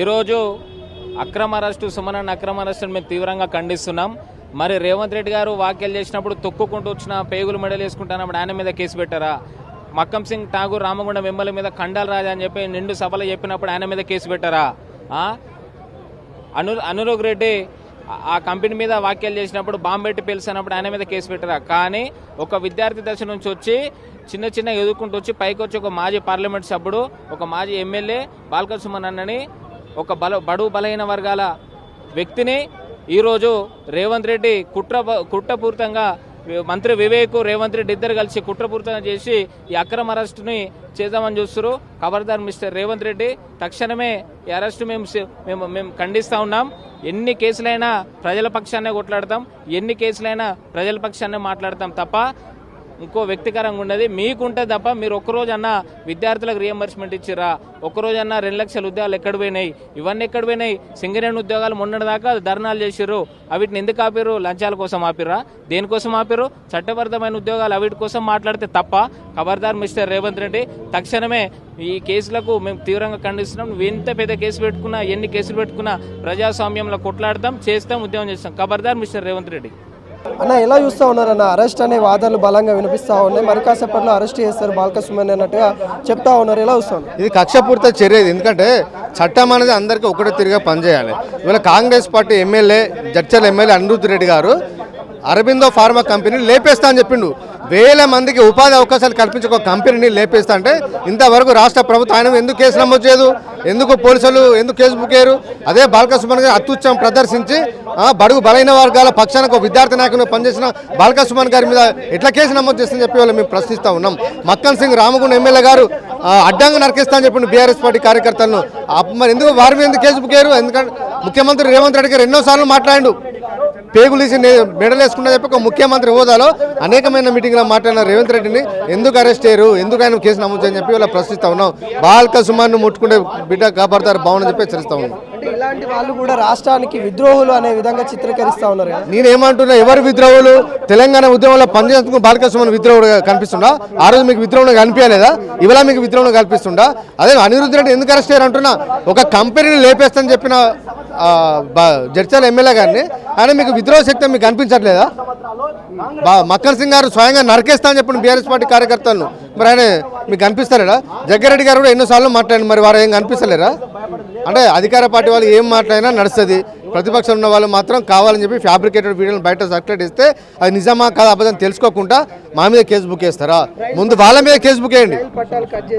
ఈరోజు అక్రమ అరెస్టు సుమన్ అక్రమ అరెస్టును మేము తీవ్రంగా ఖండిస్తున్నాం. మరి రేవంత్ రెడ్డి గారు వ్యాఖ్యలు చేసినప్పుడు తొక్కుకుంటూ వచ్చిన పేగులు మెడలు వేసుకుంటున్నప్పుడు ఆయన మీద కేసు పెట్టారా? మక్కం సింగ్ ఠాగూర్ రామగుండం ఎమ్మెల్యే మీద ఖండాలు రాజా అని చెప్పి నిండు సభలో చెప్పినప్పుడు ఆయన మీద కేసు పెట్టారా? అనురాగ్ రెడ్డి ఆ కంపెనీ మీద వ్యాఖ్యలు చేసినప్పుడు బాంబెట్టి పిలిచినప్పుడు ఆయన మీద కేసు పెట్టారా? కానీ ఒక విద్యార్థి దశ నుంచి వచ్చి చిన్న చిన్న ఎదుర్కొంటూ వచ్చి పైకి వచ్చి ఒక మాజీ పార్లమెంట్ సభ్యుడు, ఒక మాజీ ఎమ్మెల్యే బాల్క సుమన్ అన్నని, ఒక బడుగు బలహీన వర్గాల వ్యక్తిని ఈరోజు రేవంత్ రెడ్డి కుట్రపూరితంగా మంత్రి వివేక్ రేవంత్ రెడ్డి ఇద్దరు కలిసి కుట్రపూరితంగా చేసి ఈ అక్రమ అరెస్టుని చేద్దామని చూస్తారు. ఖబర్దార్ మిస్టర్ రేవంత్ రెడ్డి, తక్షణమే ఈ అరెస్టు మేము ఖండిస్తూ ఉన్నాం. ఎన్ని కేసులైనా ప్రజల పక్షాన్నే కొట్లాడతాం, ఎన్ని కేసులైనా ప్రజల పక్షాన్నే మాట్లాడతాం తప్ప ఇంకో వ్యక్తికరంగా ఉండదు. మీకుంటే తప్ప మీరు ఒక్కరోజన్నా విద్యార్థులకు రియంబర్స్మెంట్ ఇచ్చిరా? ఒక్కరోజన్నా 2 లక్షల ఉద్యోగాలు ఎక్కడ పోయినాయి? ఇవన్నీ ఎక్కడ పోయినాయి? సింగరేణి ఉద్యోగాలు మొన్నటిదాకా ధర్నాలు చేసిర్రు. అవిటిని ఎందుకు ఆపిర్రు? లంచాల కోసం ఆపిర్రా? దేనికోసం ఆపిర్రు? చట్టబద్ధమైన ఉద్యోగాలు అవిటి కోసం మాట్లాడితే తప్ప. ఖబర్దార్ మిస్టర్ రేవంత్ రెడ్డి, తక్షణమే ఈ కేసులకు మేము తీవ్రంగా ఖండిస్తున్నాం. నువ్వు ఎంత పెద్ద కేసు పెట్టుకున్నా, ఎన్ని కేసులు పెట్టుకున్నా ప్రజాస్వామ్యంలో కొట్లాడతాం, చేస్తాం, ఉద్యమం చేస్తాం. ఖబర్దార్ మిస్టర్ రేవంత్ రెడ్డి. అన్న, ఎలా చూస్తూ ఉన్నారన్న? అరెస్ట్ అనే వాదనలు బలంగా వినిపిస్తూ ఉన్నాయి. మరి కాసేపట్లో అరెస్ట్ చేస్తారు బాల్క సుమన్ అన్నట్టుగా చెప్తా ఉన్నారు. ఎలా చూస్తా ఉన్నారు? ఇది కక్షపూరిత చర్య. ఎందుకంటే చట్టం అనేది అందరికీ ఒకటే తిరిగా పనిచేయాలి. ఇవాళ Congress party MLA Jadcherla MLA Anirudh Reddy గారు అరబిందో ఫార్మా కంపెనీని లేపేస్తా అని చెప్పిండు. వేల మందికి ఉపాధి అవకాశాలు కల్పించే ఒక కంపెనీని లేపేస్తా అంటే ఇంతవరకు రాష్ట్ర ప్రభుత్వం ఆయన ఎందుకు కేసు నమోదు చేయదు? ఎందుకు పోలీసులు ఎందుకు కేసు బుక్ చేయరు? అదే బాల్క సుమన్ గారు అత్యుత్సాహం ప్రదర్శించి బడుగు బలైన వర్గాల పక్షానికి ఒక విద్యార్థి నాయకుని పనిచేసిన బాల్క సుమన్ గారి మీద ఎట్లా కేసు నమోదు చేస్తుందని చెప్పి వాళ్ళు మేము ప్రశ్నిస్తూ ఉన్నాం. మక్కన్ సింగ్ రామగుండం ఎమ్మెల్యే గారు అడ్డంగా నరికేస్తా అని చెప్పిన బీఆర్ఎస్ పార్టీ కార్యకర్తలను మరి ఎందుకు వారి మీద ఎందుకు కేసు బుక్ చేయరు? ఎందుకంటే ముఖ్యమంత్రి రేవంత్ రెడ్డి గారు ఎన్నోసార్లు మాట్లాడు పేగులు తీసి మెడలేసుకున్నా చెప్పి ఒక ముఖ్యమంత్రి హోదాలో అనేకమైన మీటింగ్లో మాట్లాడిన రేవంత్ రెడ్డిని ఎందుకు అరెస్ట్ చేయరు? ఎందుకు ఆయన కేసు నమోదు చేయని చెప్పి ఇలా ప్రశ్నిస్తూ ఉన్నాం. బాల్క సుమన్ను ముట్టుకుంటే బిడ్డ కాపాడతారు బాగుందని చెప్పి హెచ్చరిస్తూ ఉన్నాం. ఇలాంటి వాళ్ళు కూడా రాష్ట్రానికి విద్రోహులు అనే విధంగా చిత్రీకరిస్తూ ఉన్నారు. నేనేమంటున్నా, ఎవరు విద్రోహులు? తెలంగాణ ఉద్యమంలో పనిచేస్తున్న బాల్క సుమన్ విద్రోహుడుగా కనిపిస్తుండా? ఆ రోజు మీకు విద్రోహం కనిపించలేదా? ఇవాళ మీకు విద్రోహం కల్పిస్తుండా? అదే అనిరుద్ధ్ రెడ్డి ఎందుకు అరెస్ట్ చేయారు అంటున్నా. ఒక కంపెనీని లేపేస్తానని చెప్పిన జడ్చర్ల ఎమ్మెల్యే గారిని ఆయన మీకు విద్రోహ శక్తి మీకు కనిపించట్లేదా? మక్కన్ సింగ్ గారు స్వయంగా నరికేస్తా అని చెప్పిన బీఆర్ఎస్ పార్టీ కార్యకర్తలను మరి ఆయన మీకు కనిపిస్తారా? జగ్గారెడ్డి గారు కూడా ఎన్నోసార్లు మాట్లాడండి, మరి వారు ఏం కనిపిస్తలేరా? అంటే అధికార పార్టీ వాళ్ళు ఏం మాట్లాడినా నడుస్తుంది, ప్రతిపక్షం ఉన్న వాళ్ళు మాత్రం కావాలని చెప్పి ఫ్యాబ్రికేటెడ్ వీడియోలు బయట సర్క్యులేట్ ఇస్తే అది నిజమా కాదా అబద్ధం తెలుసుకోకుండా మా మీద కేసు బుక్ చేస్తారా? ముందు వాళ్ళ మీద కేసు బుక్ చేయండి.